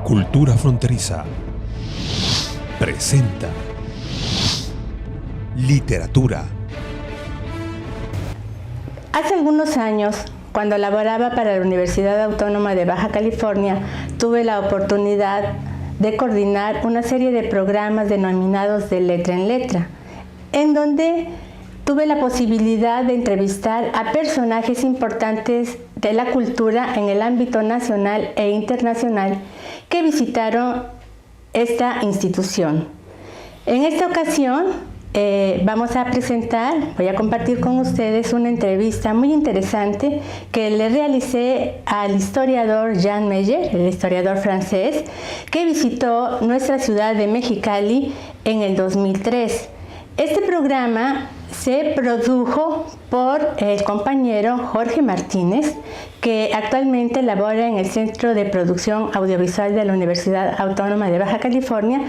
Cultura Fronteriza presenta Literatura. Hace algunos años, cuando laboraba para la Universidad Autónoma de Baja California, tuve la oportunidad de coordinar una serie de programas denominados de Letra en Letra, en donde tuve la posibilidad de entrevistar a personajes importantes de la cultura en el ámbito nacional e internacional que visitaron esta institución. En esta ocasión voy a compartir con ustedes una entrevista muy interesante que le realicé al historiador Jean Meyer, el historiador francés, que visitó nuestra ciudad de Mexicali en el 2003. Este programa se produjo por el compañero Jorge Martínez, que actualmente labora en el Centro de Producción Audiovisual de la Universidad Autónoma de Baja California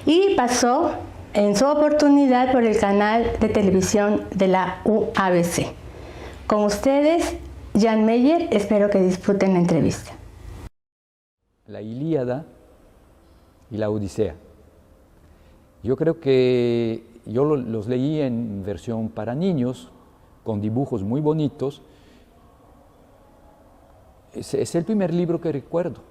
y pasó en su oportunidad por el canal de televisión de la UABC. Con ustedes, Jean Meyer, espero que disfruten la entrevista. La Ilíada y la Odisea. Yo creo que yo los leí en versión para niños, con dibujos muy bonitos. Es el primer libro que recuerdo.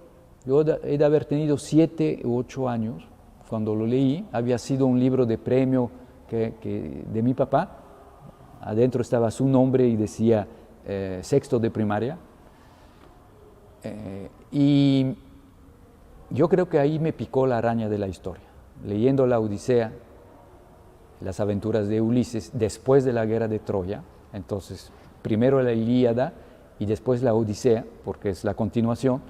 Yo he de haber tenido 7 u 8 años cuando lo leí. Había sido un libro de premio de mi papá. Adentro estaba su nombre y decía sexto de primaria. Y yo creo que ahí me picó la araña de la historia. Leyendo la Odisea, las aventuras de Ulises después de la guerra de Troya, entonces primero la Ilíada y después la Odisea, porque es la continuación.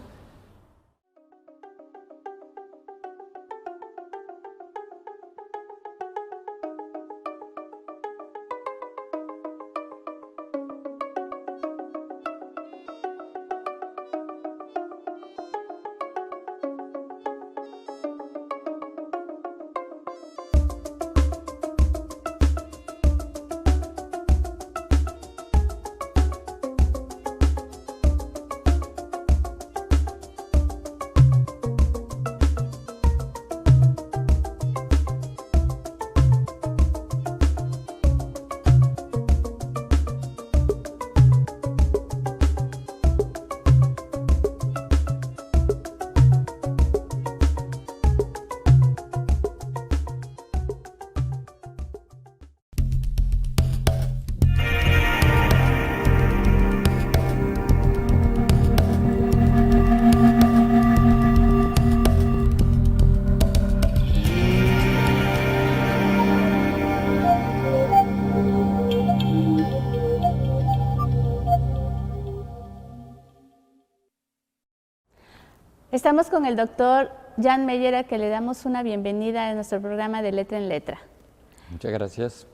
Estamos con el doctor Jean Meyer, a que le damos una bienvenida a nuestro programa de Letra en Letra. Muchas gracias.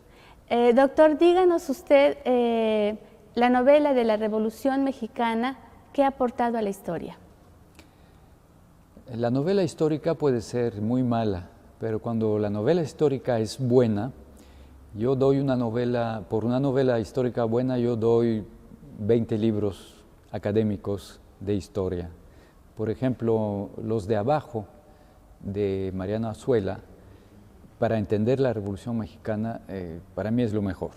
Doctor, díganos usted la novela de la Revolución Mexicana, ¿qué ha aportado a la historia? La novela histórica puede ser muy mala, pero cuando la novela histórica es buena, yo doy por una novela histórica buena, yo doy 20 libros académicos de historia. Por ejemplo, Los de Abajo, de Mariano Azuela, para entender la Revolución Mexicana, para mí es lo mejor.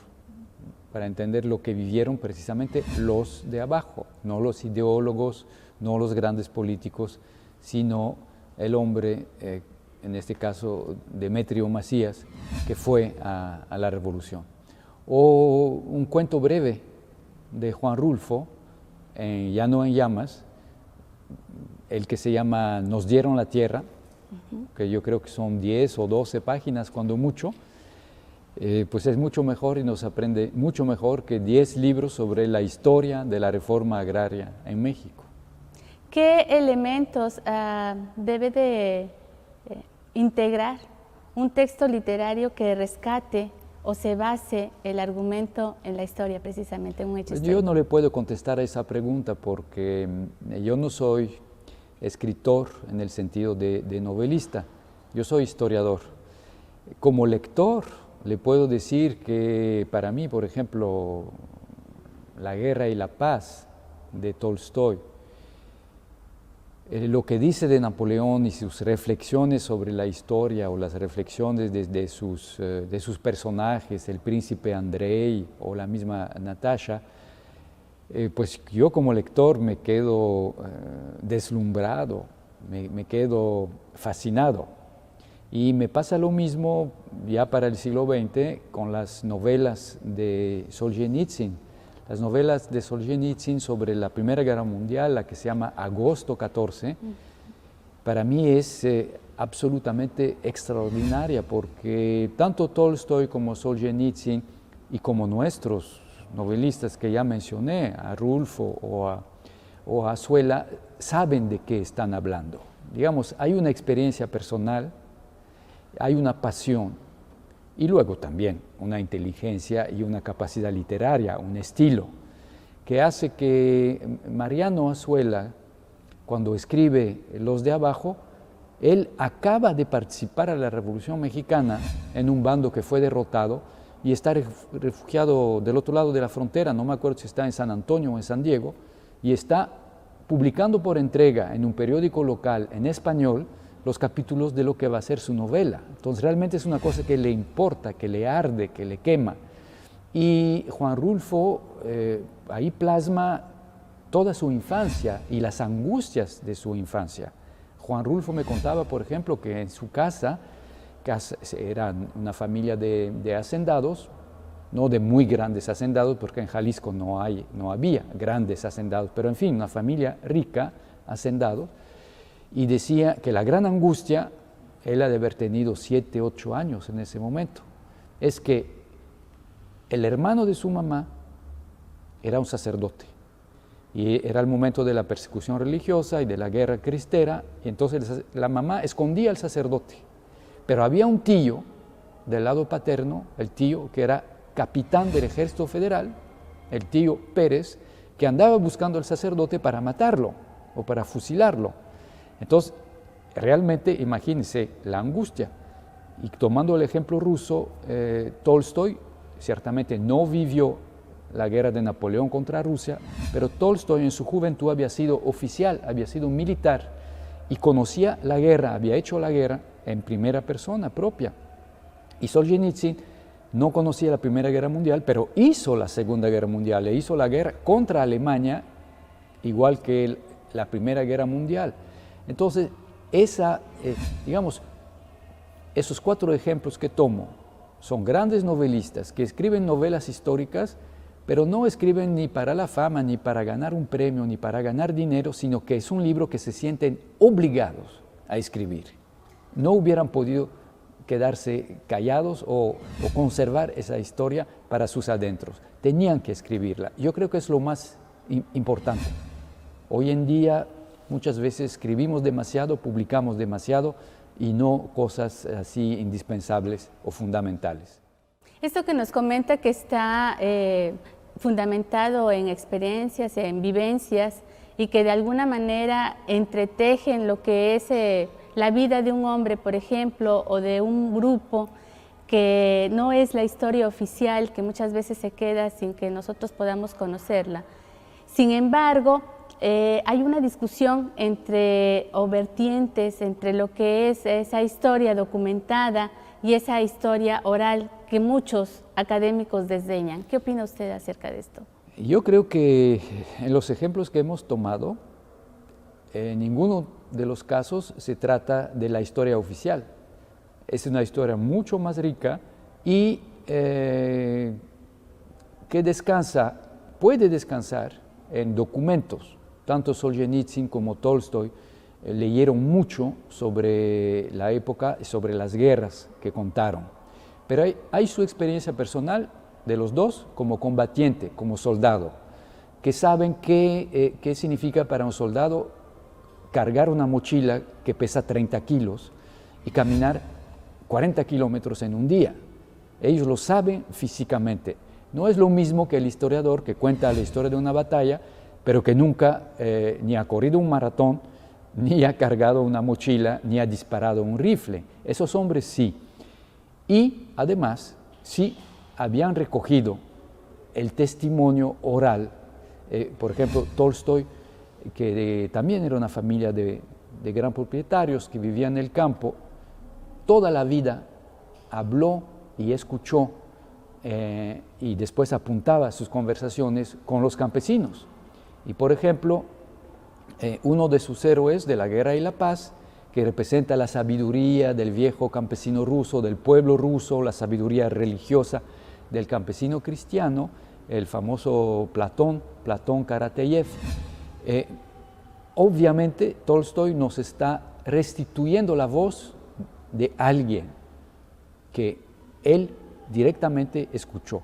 Para entender lo que vivieron precisamente los de abajo, no los ideólogos, no los grandes políticos, sino el hombre, en este caso Demetrio Macías, que fue a la Revolución. O un cuento breve de Juan Rulfo, Ya no en llamas, el que se llama Nos dieron la tierra, que yo creo que son 10 o 12 páginas cuando mucho, pues es mucho mejor y nos aprende mucho mejor que 10 libros sobre la historia de la reforma agraria en México. ¿Qué elementos debe de integrar un texto literario que rescate o se base el argumento en la historia, precisamente en un hecho histórico? Yo no le puedo contestar a esa pregunta porque yo no soy escritor en el sentido de novelista, yo soy historiador. Como lector le puedo decir que para mí, por ejemplo, La guerra y la paz de Tolstoy lo que dice de Napoleón y sus reflexiones sobre la historia o las reflexiones de sus personajes, el príncipe Andrei o la misma Natasha, pues yo como lector me quedo deslumbrado, me quedo fascinado. Y me pasa lo mismo ya para el siglo XX con las novelas de Solzhenitsyn. Las novelas de Solzhenitsyn sobre la Primera Guerra Mundial, la que se llama Agosto 14, para mí es absolutamente extraordinaria, porque tanto Tolstoy como Solzhenitsyn y como nuestros novelistas que ya mencioné, a Rulfo o a Azuela, saben de qué están hablando. Digamos, hay una experiencia personal, hay una pasión y luego también una inteligencia y una capacidad literaria, un estilo, que hace que Mariano Azuela, cuando escribe Los de Abajo, él acaba de participar a la Revolución Mexicana en un bando que fue derrotado y está refugiado del otro lado de la frontera, no me acuerdo si está en San Antonio o en San Diego, y está publicando por entrega en un periódico local en español los capítulos de lo que va a ser su novela. Entonces realmente es una cosa que le importa, que le arde, que le quema. Y Juan Rulfo ahí plasma toda su infancia y las angustias de su infancia. Juan Rulfo me contaba, por ejemplo, que en su casa eran una familia de hacendados, no de muy grandes hacendados, porque en Jalisco no había grandes hacendados, pero en fin, una familia rica, hacendados, y decía que la gran angustia, él ha de haber tenido 7, 8 años en ese momento, es que el hermano de su mamá era un sacerdote, y era el momento de la persecución religiosa y de la guerra cristera, y entonces la mamá escondía al sacerdote, pero había un tío del lado paterno, el tío que era capitán del ejército federal, el tío Pérez, que andaba buscando al sacerdote para matarlo o para fusilarlo. Entonces, realmente, imagínense la angustia. Y tomando el ejemplo ruso, Tolstoy ciertamente no vivió la guerra de Napoleón contra Rusia, pero Tolstoy en su juventud había sido oficial, había sido militar y conocía la guerra, había hecho la guerra en primera persona propia. Y Solzhenitsyn no conocía la Primera Guerra Mundial, pero hizo la Segunda Guerra Mundial, e hizo la guerra contra Alemania, igual que la Primera Guerra Mundial. Entonces, digamos, esos 4 ejemplos que tomo son grandes novelistas que escriben novelas históricas, pero no escriben ni para la fama, ni para ganar un premio, ni para ganar dinero, sino que es un libro que se sienten obligados a escribir. No hubieran podido quedarse callados o conservar esa historia para sus adentros. Tenían que escribirla. Yo creo que es lo más importante. Hoy en día muchas veces escribimos demasiado, publicamos demasiado y no cosas así indispensables o fundamentales. Esto que nos comenta que está fundamentado en experiencias, en vivencias y que de alguna manera entretejen lo que es la vida de un hombre, por ejemplo, o de un grupo, que no es la historia oficial, que muchas veces se queda sin que nosotros podamos conocerla. Sin embargo, hay una discusión o vertientes entre lo que es esa historia documentada y esa historia oral que muchos académicos desdeñan. ¿Qué opina usted acerca de esto? Yo creo que en los ejemplos que hemos tomado, en ninguno de los casos se trata de la historia oficial. Es una historia mucho más rica y que puede descansar en documentos. Tanto Solzhenitsyn como Tolstoy leyeron mucho sobre la época y sobre las guerras que contaron. Pero hay su experiencia personal de los dos como combatiente, como soldado, que saben qué significa para un soldado cargar una mochila que pesa 30 kilos y caminar 40 kilómetros en un día. Ellos lo saben físicamente. No es lo mismo que el historiador que cuenta la historia de una batalla, pero que nunca ni ha corrido un maratón, ni ha cargado una mochila, ni ha disparado un rifle. Esos hombres sí. Y además, sí habían recogido el testimonio oral. Por ejemplo, Tolstoy que también era una familia de gran propietarios que vivían en el campo, toda la vida habló y escuchó y después apuntaba sus conversaciones con los campesinos. Y por ejemplo, uno de sus héroes de la guerra y la paz, que representa la sabiduría del viejo campesino ruso, del pueblo ruso, la sabiduría religiosa del campesino cristiano, el famoso Platón Karateyev. Obviamente Tolstoy nos está restituyendo la voz de alguien que él directamente escuchó.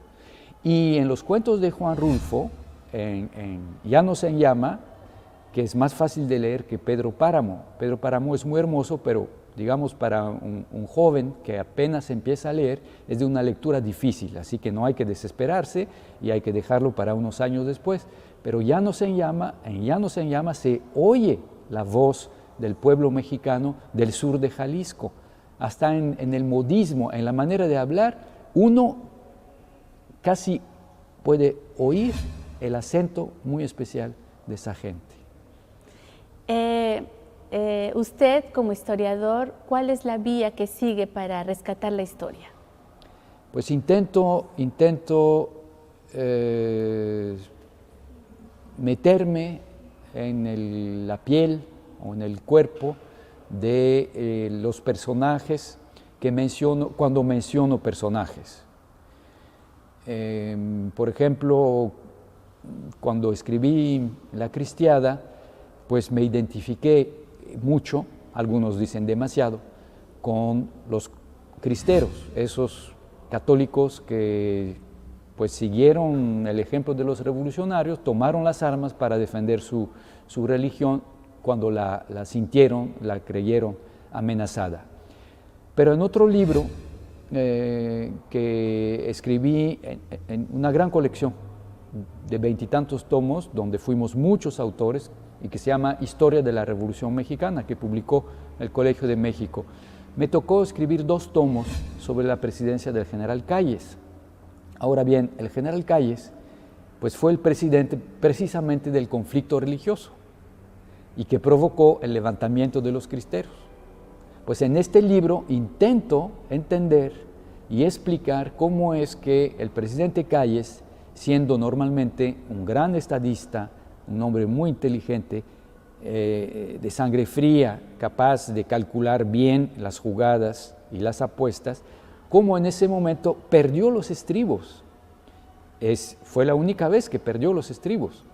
Y en los cuentos de Juan Rulfo, en Llanos en Llama, que es más fácil de leer que Pedro Páramo. Pedro Páramo es muy hermoso, pero digamos para un joven que apenas empieza a leer, es de una lectura difícil, así que no hay que desesperarse y hay que dejarlo para unos años después. Pero Llanos en Llama se oye la voz del pueblo mexicano del sur de Jalisco. Hasta en el modismo, en la manera de hablar, uno casi puede oír el acento muy especial de esa gente. Usted, como historiador, ¿cuál es la vía que sigue para rescatar la historia? Pues intento meterme en la piel o en el cuerpo de los personajes que menciono cuando menciono personajes. Por ejemplo, cuando escribí La Cristiada, pues me identifiqué mucho, algunos dicen demasiado, con los cristeros, esos católicos que pues siguieron el ejemplo de los revolucionarios, tomaron las armas para defender su religión cuando la sintieron, la creyeron amenazada. Pero en otro libro que escribí en una gran colección de 20 y tantos tomos, donde fuimos muchos autores, y que se llama Historia de la Revolución Mexicana, que publicó el Colegio de México, me tocó escribir 2 tomos sobre la presidencia del general Calles. Ahora bien, el general Calles pues fue el presidente precisamente del conflicto religioso y que provocó el levantamiento de los cristeros. Pues en este libro intento entender y explicar cómo es que el presidente Calles, siendo normalmente un gran estadista, un hombre muy inteligente, de sangre fría, capaz de calcular bien las jugadas y las apuestas, cómo en ese momento perdió los estribos. Fue la única vez que perdió los estribos.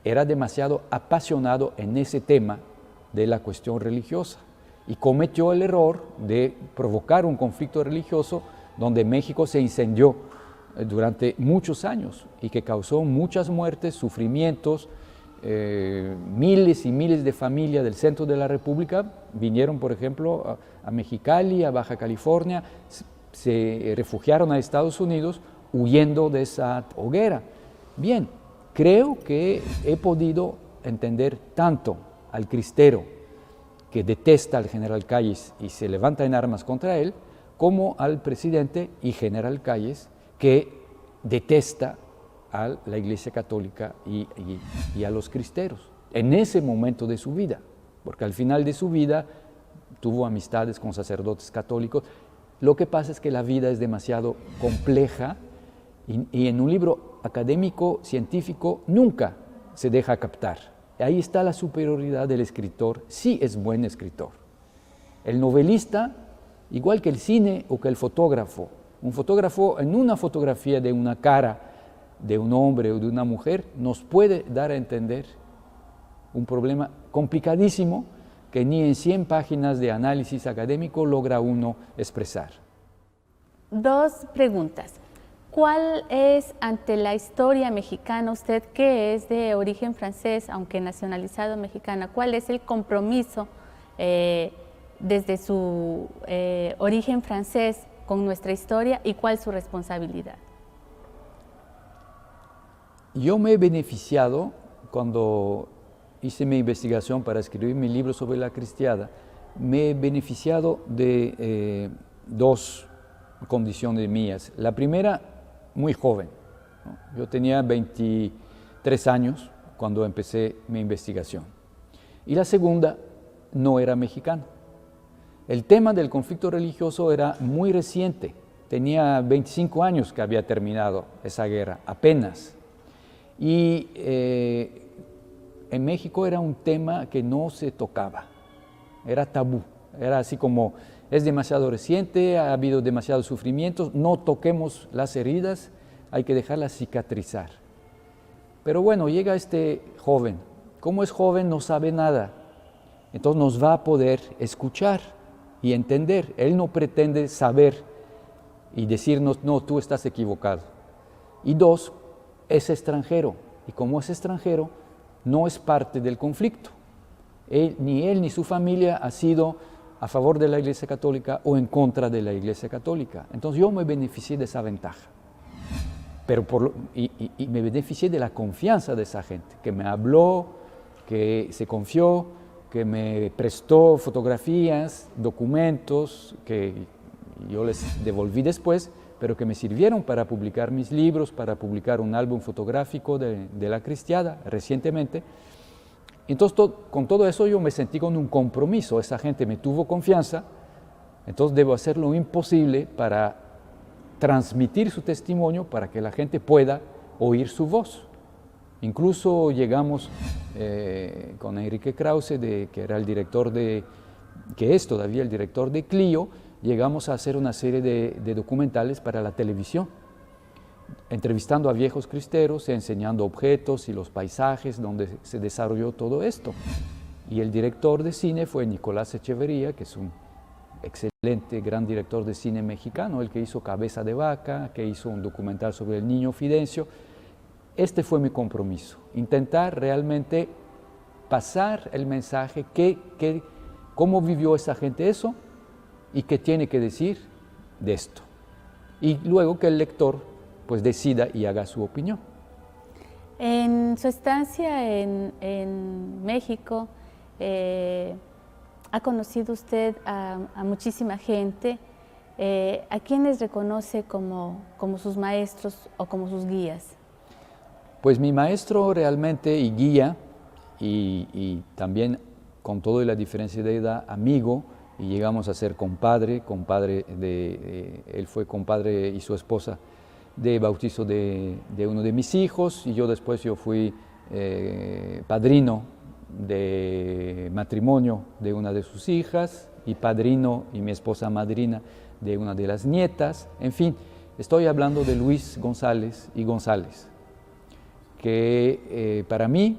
Era demasiado apasionado en ese tema de la cuestión religiosa y cometió el error de provocar un conflicto religioso donde México se incendió durante muchos años y que causó muchas muertes, sufrimientos. Miles y miles de familias del centro de la República vinieron, por ejemplo, a Mexicali, a Baja California, se refugiaron a Estados Unidos huyendo de esa hoguera. Bien, creo que he podido entender tanto al cristero que detesta al general Calles y se levanta en armas contra él, como al presidente y general Calles que detesta a la Iglesia Católica y a los cristeros en ese momento de su vida, porque al final de su vida tuvo amistades con sacerdotes católicos. Lo que pasa es que la vida es demasiado compleja y en un libro académico, científico, nunca se deja captar. Ahí está la superioridad del escritor, sí es buen escritor. El novelista, igual que el cine o que el fotógrafo, un fotógrafo en una fotografía de una cara de un hombre o de una mujer nos puede dar a entender un problema complicadísimo que ni en 100 páginas de análisis académico logra uno expresar. 2 preguntas. ¿Cuál es, ante la historia mexicana, usted que es de origen francés, aunque nacionalizado mexicana, cuál es el compromiso desde su origen francés con nuestra historia y cuál su responsabilidad? Yo me he beneficiado, cuando hice mi investigación para escribir mi libro sobre La Cristiada, me he beneficiado de 2 condiciones mías. La primera, muy joven, ¿no? Yo tenía 23 años cuando empecé mi investigación. Y la segunda, no era mexicano. El tema del conflicto religioso era muy reciente. Tenía 25 años que había terminado esa guerra, apenas. Y en México era un tema que no se tocaba, era tabú. Era así como, es demasiado reciente, ha habido demasiados sufrimientos, no toquemos las heridas, hay que dejarlas cicatrizar. Pero bueno, llega este joven. Como es joven, no sabe nada. Entonces nos va a poder escuchar y entender. Él no pretende saber y decirnos, no, tú estás equivocado. Y dos, es extranjero. Y como es extranjero, no es parte del conflicto. Él ni su familia ha sido a favor de la Iglesia Católica o en contra de la Iglesia Católica. Entonces yo me beneficié de esa ventaja. Pero y me beneficié de la confianza de esa gente, que me habló, que se confió, que me prestó fotografías, documentos que yo les devolví después, pero que me sirvieron para publicar mis libros, para publicar un álbum fotográfico de la Cristiada recientemente. Entonces, con todo eso yo me sentí con un compromiso. Esa gente me tuvo confianza, entonces debo hacer lo imposible para transmitir su testimonio para que la gente pueda oír su voz. Incluso llegamos con Enrique Krause, que era el director que es todavía el director de Clio, llegamos a hacer una serie de documentales para la televisión, entrevistando a viejos cristeros, enseñando objetos y los paisajes donde se desarrolló todo esto. Y el director de cine fue Nicolás Echeverría, que es un excelente, gran director de cine mexicano, el que hizo Cabeza de Vaca, que hizo un documental sobre el niño Fidencio. Este fue mi compromiso, intentar realmente pasar el mensaje, cómo vivió esa gente eso y qué tiene que decir de esto. Y luego que el lector pues decida y haga su opinión. En su estancia en México, ha conocido usted a muchísima gente, ¿a quiénes reconoce como sus maestros o como sus guías? Pues mi maestro realmente y guía, y también con todo y la diferencia de edad, amigo, y llegamos a ser compadre él fue compadre y su esposa de bautizo de uno de mis hijos, y yo después fui padrino de matrimonio de una de sus hijas, y padrino y mi esposa madrina de una de las nietas. En fin, estoy hablando de Luis González y González, que para mí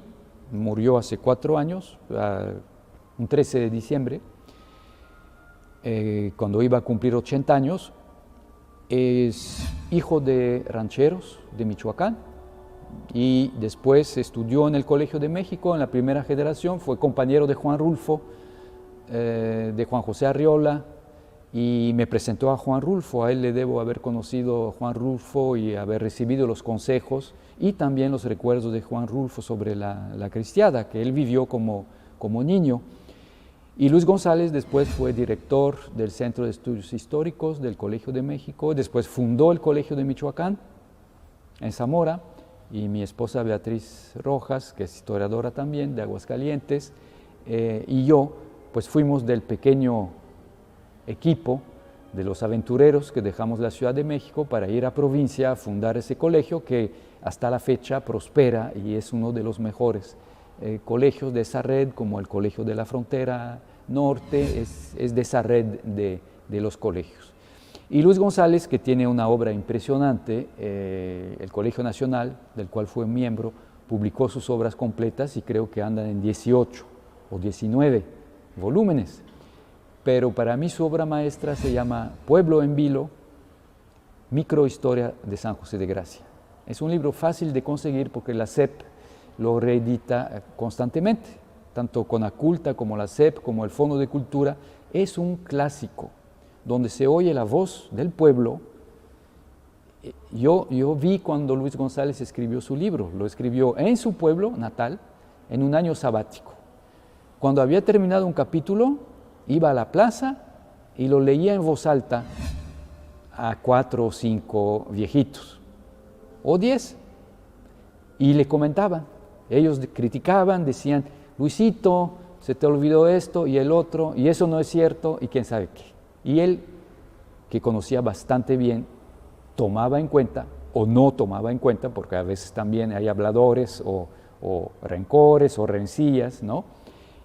murió hace 4 años, un 13 de diciembre, cuando iba a cumplir 80 años. Es hijo de rancheros de Michoacán y después estudió en el Colegio de México en la primera generación, fue compañero de Juan Rulfo, de Juan José Arriola, y me presentó a Juan Rulfo. A él le debo haber conocido a Juan Rulfo y haber recibido los consejos y también los recuerdos de Juan Rulfo sobre la cristiada que él vivió como niño. Y Luis González después fue director del Centro de Estudios Históricos del Colegio de México, después fundó el Colegio de Michoacán en Zamora, y mi esposa Beatriz Rojas, que es historiadora también de Aguascalientes, y yo pues fuimos del pequeño equipo de los aventureros que dejamos la Ciudad de México para ir a provincia a fundar ese colegio que hasta la fecha prospera y es uno de los mejores colegios de esa red, como el Colegio de la Frontera Norte, es de esa red de los colegios. Y Luis González, que tiene una obra impresionante, el Colegio Nacional, del cual fue miembro, publicó sus obras completas y creo que andan en 18 o 19 volúmenes. Pero para mí su obra maestra se llama Pueblo en Vilo, Microhistoria de San José de Gracia. Es un libro fácil de conseguir porque la SEP lo reedita constantemente, tanto Conaculta como la SEP, como el Fondo de Cultura. Es un clásico, donde se oye la voz del pueblo. Yo vi cuando Luis González escribió su libro, lo escribió en su pueblo natal, en un año sabático. Cuando había terminado un capítulo, iba a la plaza y lo leía en voz alta a 4 o 5 viejitos, o 10, y le comentaban Ellos criticaban, decían, Luisito, se te olvidó esto y el otro, y eso no es cierto, y quién sabe qué. Y él, que conocía bastante bien, tomaba en cuenta o no tomaba en cuenta, porque a veces también hay habladores o rencores o rencillas, ¿no?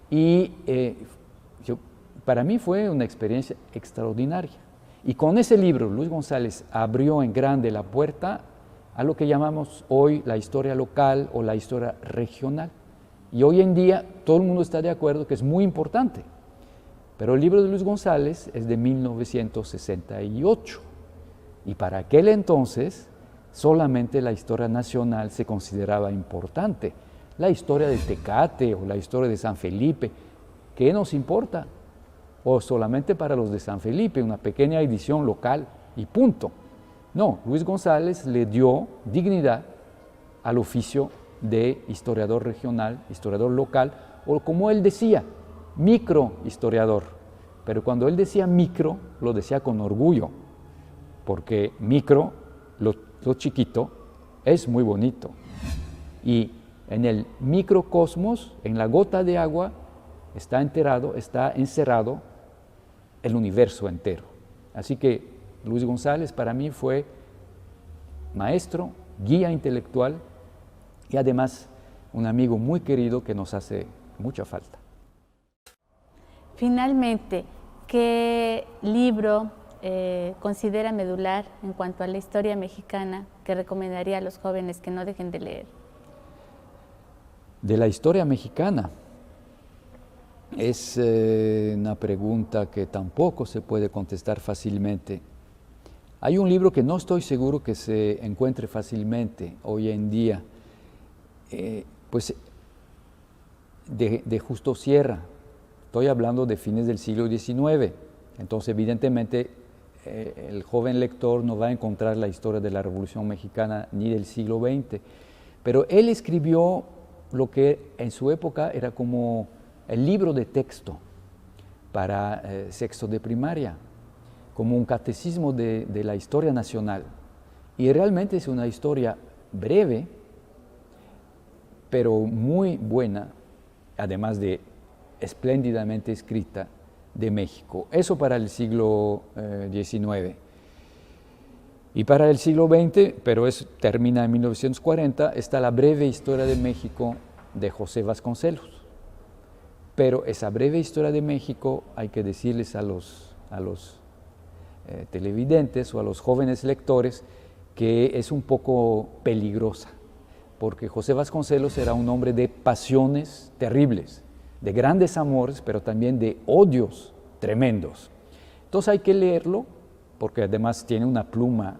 Y para mí fue una experiencia extraordinaria. Y con ese libro, Luis González abrió en grande la puerta a lo que llamamos hoy la historia local o la historia regional. Y hoy en día todo el mundo está de acuerdo que es muy importante. Pero el libro de Luis González es de 1968. Y para aquel entonces solamente la historia nacional se consideraba importante. La historia de Tecate o la historia de San Felipe, ¿qué nos importa? O solamente para los de San Felipe, una pequeña edición local y punto. No, Luis González le dio dignidad al oficio de historiador regional, historiador local, o como él decía, microhistoriador. Pero cuando él decía micro, lo decía con orgullo, porque micro, lo chiquito, es muy bonito. Y en el microcosmos, en la gota de agua, está encerrado el universo entero. Así que Luis González para mí fue maestro, guía intelectual y además un amigo muy querido que nos hace mucha falta. Finalmente, ¿qué libro considera medular en cuanto a la historia mexicana que recomendaría a los jóvenes que no dejen de leer? De la historia mexicana. Es una pregunta que tampoco se puede contestar fácilmente. Hay un libro que no estoy seguro que se encuentre fácilmente hoy en día, pues de Justo Sierra. Estoy hablando de fines del siglo XIX. Entonces, evidentemente, el joven lector no va a encontrar la historia de la Revolución Mexicana ni del siglo XX. Pero él escribió lo que en su época era como el libro de texto para sexto de primaria, como un catecismo de la historia nacional. Y realmente es una historia breve, pero muy buena, además de espléndidamente escrita, de México. Eso para el siglo XIX. Y para el siglo XX, pero eso termina en 1940, está la breve historia de México de José Vasconcelos. Pero esa breve historia de México hay que decirles a los televidentes o a los jóvenes lectores que es un poco peligrosa, porque José Vasconcelos era un hombre de pasiones terribles, de grandes amores, pero también de odios tremendos. Entonces hay que leerlo, porque además tiene una pluma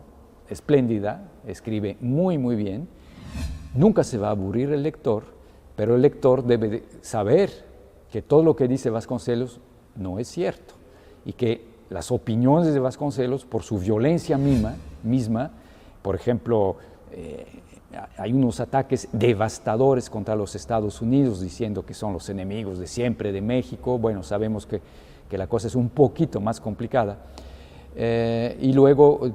espléndida, escribe muy, muy bien. Nunca se va a aburrir el lector, pero el lector debe saber que todo lo que dice Vasconcelos no es cierto y que las opiniones de Vasconcelos, por su violencia misma, por ejemplo, hay unos ataques devastadores contra los Estados Unidos, diciendo que son los enemigos de siempre de México. Bueno, sabemos que la cosa es un poquito más complicada. Y luego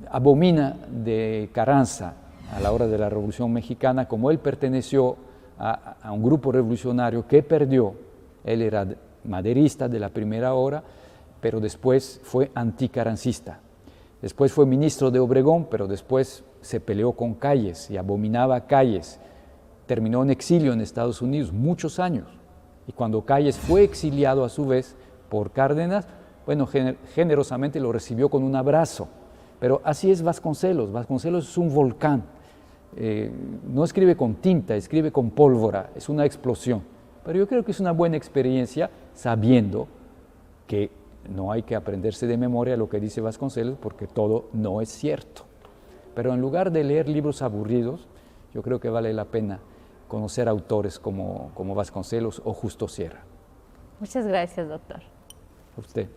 abomina de Carranza a la hora de la Revolución Mexicana, como él perteneció a un grupo revolucionario que perdió. Él era maderista de la primera hora, pero después fue anticarancista. Después fue ministro de Obregón, pero después se peleó con Calles y abominaba a Calles. Terminó en exilio en Estados Unidos muchos años. Y cuando Calles fue exiliado a su vez por Cárdenas, bueno, generosamente lo recibió con un abrazo. Pero así es Vasconcelos. Vasconcelos es un volcán. No escribe con tinta, escribe con pólvora. Es una explosión. Pero yo creo que es una buena experiencia sabiendo que no hay que aprenderse de memoria lo que dice Vasconcelos, porque todo no es cierto. Pero en lugar de leer libros aburridos, yo creo que vale la pena conocer autores como Vasconcelos o Justo Sierra. Muchas gracias, doctor. A usted.